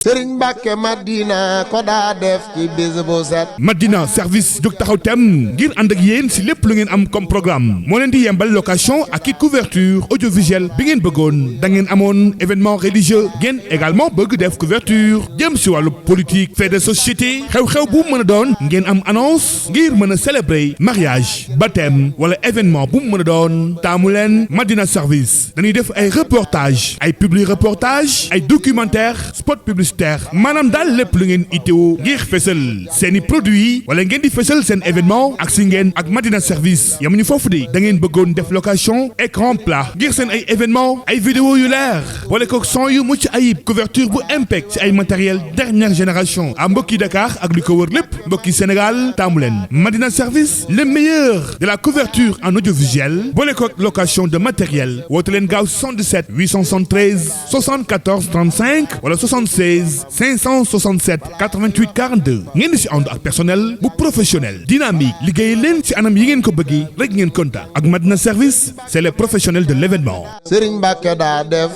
Sëriñ Mbàkke Madina ko daa def ci bis bu set. Madina service jóg taxaw tem ngir ànd ak yéen si lépp lu ngeen am comme programme moo leen di yembal location ak i couverture audiovisuelle bi ngeen bëggoon da ngeen amoon événement religieux ngeen également bëgg def couverture jëm si wàllu politique fait de société xew-xew bu mën a doon ngeen am annonce ngir mën a célébrer mariage baptême wala événement bu mu mën a doon taamu leen Madina service dañuy def ay reportage ay publi reportage ay documentaire spot publicitaire maanaam daal lépp lu ngeen itteewu ngir fësal seeni produits wala ngeen di fësal seen événement ak si ngeen ak Madina service yamuñu foofu de da ngeen bëggoon def location écran plat ngir seen ay événement ay vidéo yu leer wala ko son yu mucc ayib couverture bu impec ci ay matériel dernière génération à mbokki Dakar ak li ko wër lépp mbokki Sénégal taamu leen Madina service le meilleur de la couverture en audiovisuel boole ko location de matériel woote leen gaaw 77 873 74 35 wala 76 567 88 42 ngeen di si ànd ak personnel bu professionnel dynamique liggéey leen ci anam yi ngeen ko bëggee rek ngeen kontaan ak Madina service c'est les professionnels de l'événement. Sëriñ Mbàkke daa def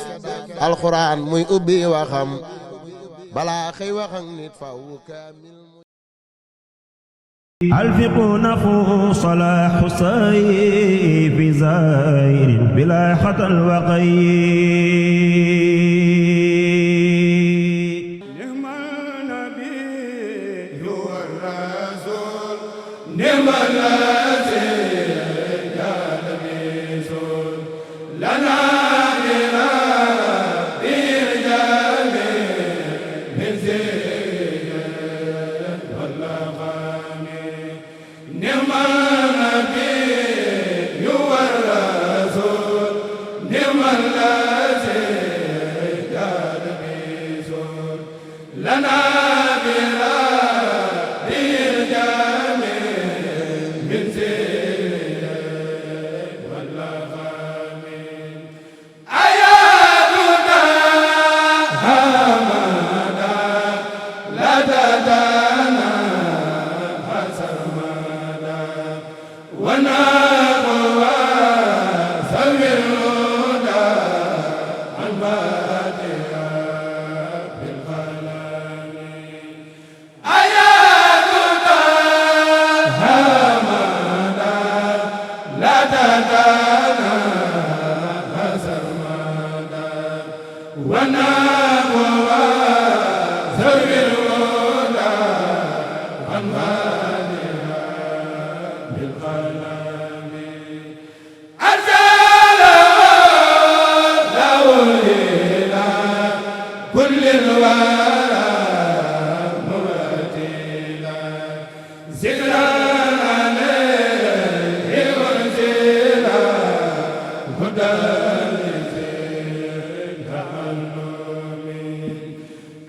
alxuraan muy ubbi waxam balaa xëy wax ak nit faw kaamil. الفقه نفو صلاح صيف زائر بلا خطا وقيد نعم النبي هو الرسول نعم الذي جاد بيسول لنا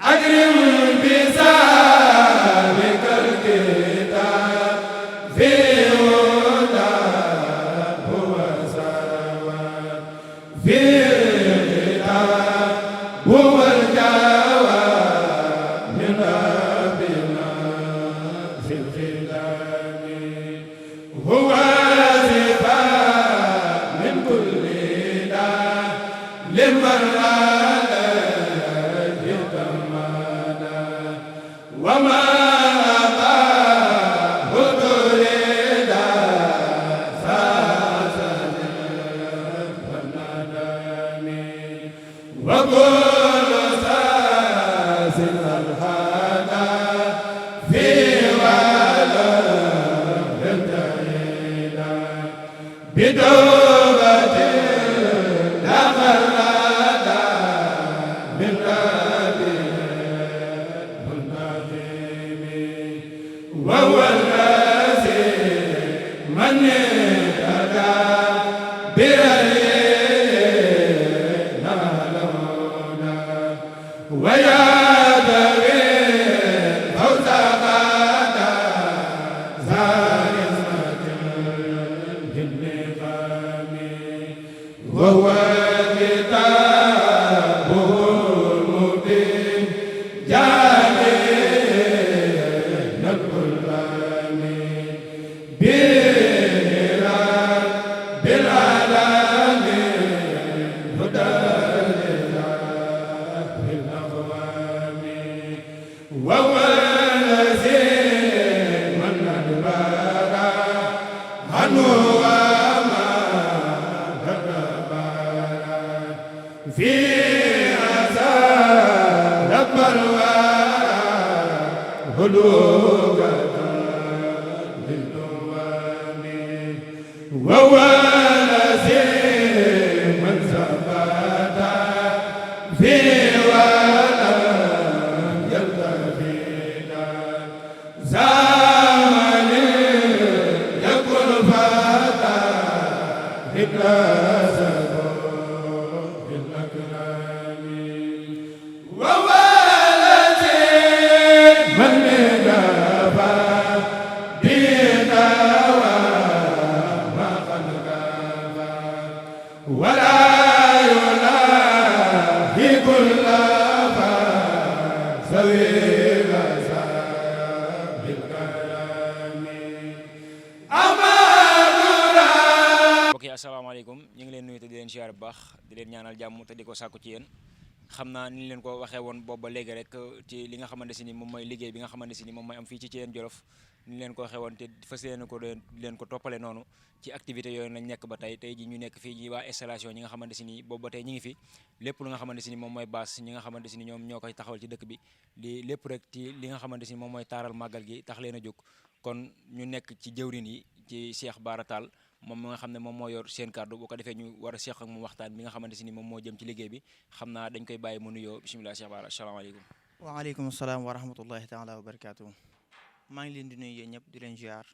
أكرم asalaamaaleykum ñu ngi leen nuyu te di leen siyaar bu baax di leen ñaanal jàmm te di ko sàkku ci yéen xam naa ni leen ko waxee woon boobu ba léegi rek ci li nga xamante si ni moom mooy liggéey bi nga xamante si ni moom mooy am fii ci Thièyène Jolof ni leen ko waxee woon te fas yéene ko leen ko toppale noonu ci activité yooyu lañ nekk ba tey ji ñu nekk fii ji waa installation ñi nga xamante si ni boobu ba tey ñi ngi fi lépp lu nga xamante si ni moom mooy bâche ñi nga xamante si ni ñoom ñoo koy taxawal ci dëkk bi di lépp rek ci li nga xamante si ni moom mooy taaral màggal gi tax leen a jóg kon ñu nekk ci jëwrin yi ci Cheikh Bara Tall moom mi nga xam ne moom moo yor seen kàddu bu ko defee ñu war a seq ak moom waxtaan bi nga xamante si ni moom moo jëm ci liggéey bi xam naa dañ koy bàyyi mu nuyoo bisimilah Cheikh Bara asalaamaaleykum. waaleykum salaam wa rahmatullahi taala wa barakaatu. maa ngi leen di nuyu yéen ñëpp di leen ziar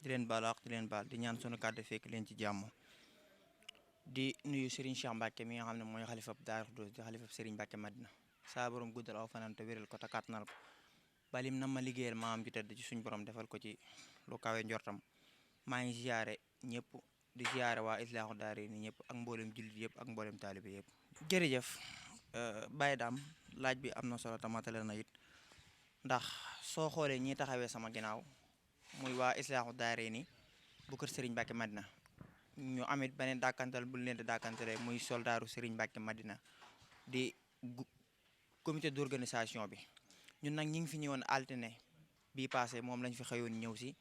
di leen baalaax di leen baal di ñaan sunu kàddu fekk leen ci jàmm di nuyu Serigne Cheikh Mbacke mi nga xam ne mooy xalifab Daaru Xudoos di xalifab Serigne Mbacke Madina saa borom guddal aw fanaan te wéral ko te kàttanal ko balim na ma liggéeyal maam ji tëdd ci suñu borom defal ko ci lu kawe njortam maa ngi ziare ñëpp di ziare waa Islaahu Daarayni ñëpp ak mboolem jullit yëpp ak mboolem taalibe yëpp. jërëjëf Baye Dame laaj bi am na solo tamatale na it ndax soo xoolee ñi taxawee sama ginnaaw muy waa Islaahu Daarayni bu kër Serigne Mbacke Madina ñu amit beneen dàkkantal bu leen di dàkkantale muy soldaaru Serigne Mbacke Madina di comité d'organisation bi ñun nag ñi ngi fi ñëwoon altine bii passé moom lañ fi xëyoon ñëw si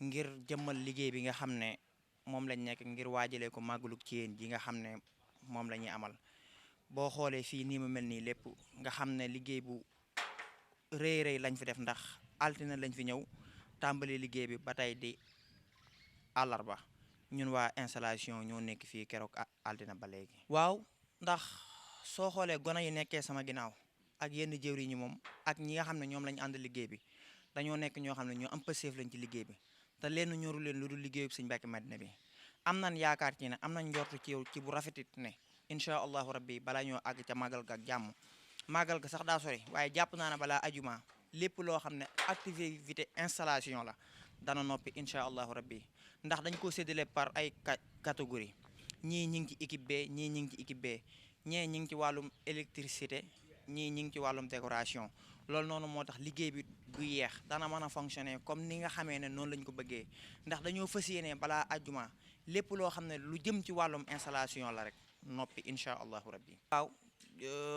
ngir jëmmal liggéey bi nga xam ne moom lañ nekk ngir waajalee ko màggalug Thièyène ji nga xam ne moom la ñuy amal boo xoolee fii nii mu mel nii lépp nga xam ne liggéey bu rëy lañ fi def ndax altine lañ fi ñëw tàmbali liggéey bi ba tey di àllarba ñun waa installation ñoo nekk fii keroog altine ba léegi. waaw ndax soo xoolee gone yi nekkee sama ginnaaw ak yenn jëwriñ ñi moom ak ñi nga xam ne ñoom lañ ànd liggéey bi dañoo nekk ñoo xam ne ñoo am pëseef lañ ci liggéey bi te leen ñoru leen lu dul liggéeyu Sëñ Mbàkke Madina bi am nañ yaakaar ci ne am nañ njortu ci yow ci bu rafetit ne incha allahu rabbi balaa ñoo àgg ca màggal ga ak jàmm màggal ga sax daa sori waaye jàpp naa ne balaa ajuma lépp loo xam ne activité installation la dana noppi incha allahu rabbi ndax dañ ko séddale par ay catégorie ñii ñi ngi ci équipe B ñii ñi ngi ci équipe B ñii ñi ngi ci wàllum électricité ñii ñi ngi ci wàllum décoration loolu noonu moo tax liggéey bi du yeex dana mën a fonctionner comme ni nga xamee ne noonu lañ ko bëggee ndax dañoo fas yéene balaa ajjuma lépp loo xam ne lu jëm ci wàllum installation la rek noppi incha allahu rabbi waaw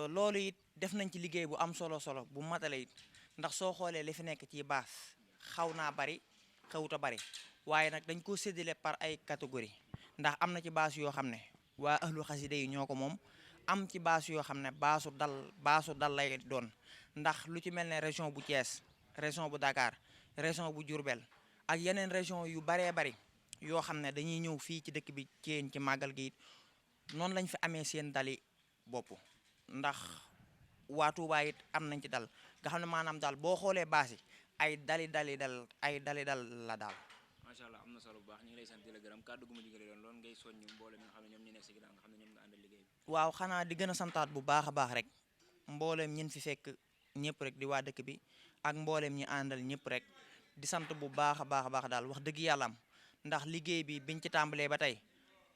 loolu it def nañ ci liggéey bu am solo bu matale it ndax soo xoolee li fi nekk ci baas xaw naa bari xawuta bari waaye nag dañ ko séddale par ay catégorie ndax am na ci baas yoo xam ne waa ahlu xasida yi ñoo ko moom am ci baas yoo xam ne baasu dal lay doon ndax lu ci mel ne région bu Thiès région bu Dakar région bu Diourbel ak yeneen région yu baree bari yoo xam ne dañuy ñëw fii ci dëkk bi Thièyène ci màggal gi noonu lañ fi amee seen dali bopp ndax waa Touba it am nañ ci dal nga xam ne maanaam daal boo xoolee baas yi ay dali dal la daal. macha allah am na solo bu baax ñu ngi lay sant di la gërëm kàddu gu ma digale doon loolu ngay soññu mboolem mi nga xam ne ñoom ñu nekk si ginnaaw nga xam ne ñoom nga àndal liggéey bi. waaw xanaa di gën a santaat bu baax a baax rek mboolem ñin fi fekk ñëpp rek di waa dëkk bi ak mboolem ñi àndal ñëpp rek di sant bu baax a baax daal wax dëgg yàlla am ndax liggéey bi biñ ci tàmbalee ba tey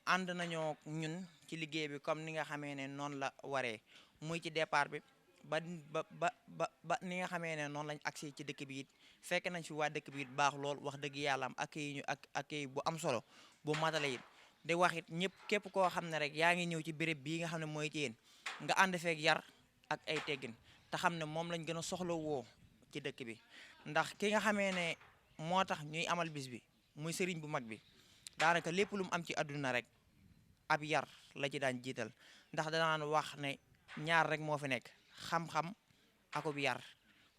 ànd nañoo ñun ci liggéey bi comme ni nga xamee ne noonu la waree muy ci départ bi ba ni nga xamee ne noonu lañ agsi ci dëkk bi it fekk nañ fi waa dëkk bi it baax lool wax dëgg yàlla am accueil ñu ak accueil bu am solo bu matale it di wax it ñëpp képp koo xam ne rek yaa ngi ñëw ci béréb bii nga xam ne mooy Thièyène nga ànd feek yar ak ay teggin te xam ne moom lañ gën a soxla woo ci dëkk bi ndax ki nga xamee ne moo tax ñuy amal bis bi muy sëriñ bu mag bi daanaka lépp lu mu am ci àdduna rek ab yar la ci daan jiital ndax danaan wax ne ñaar rek moo fi nekk xam-xam akub yar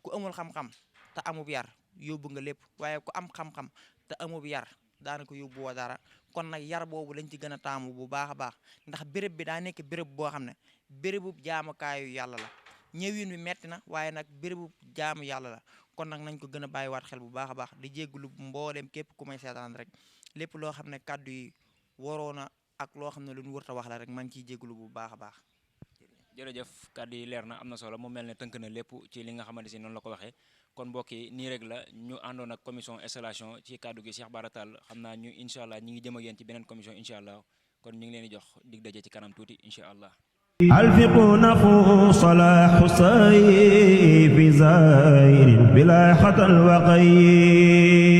ku amul xam-xam te amub yar yóbbu nga lépp waaye ku am xam-xam te amub yar daanaka yóbbu woo dara kon nag yar boobu lañ ci gën a taamu bu baax a baax ndax béréb bi daa nekk béréb boo xam ne bérébu jaamukaayu yàlla la ñëwin bi metti na waaye nag bérébu jaamu yàlla la kon nag nañ ko gën a bàyyiwaat xel bu baax a baax di jégglu mbooleem képp ku may seetaan rek lépp loo xam ne kàddu yi waroona ak loo xam ne lu ñu wërta wax la rek man ciy jégglu bu baax a baax. jërëjëf kàddu yi leer na am na solo mu mel ne tënk na lépp ci li nga xamante si noonu la ko waxee kon mbokk yi nii rek la ñu àndoon ak commission installation ci kàddu gi Cheikh Bara Tall xam naa ñu incha allah ñi ngi jëm ak yéen ci beneen commission incha allah kon ñu ngi leen di jox dig daje ci kanam tuuti incha allah. الفقه نفو صلاح سيف زائر بلا خطا وقيد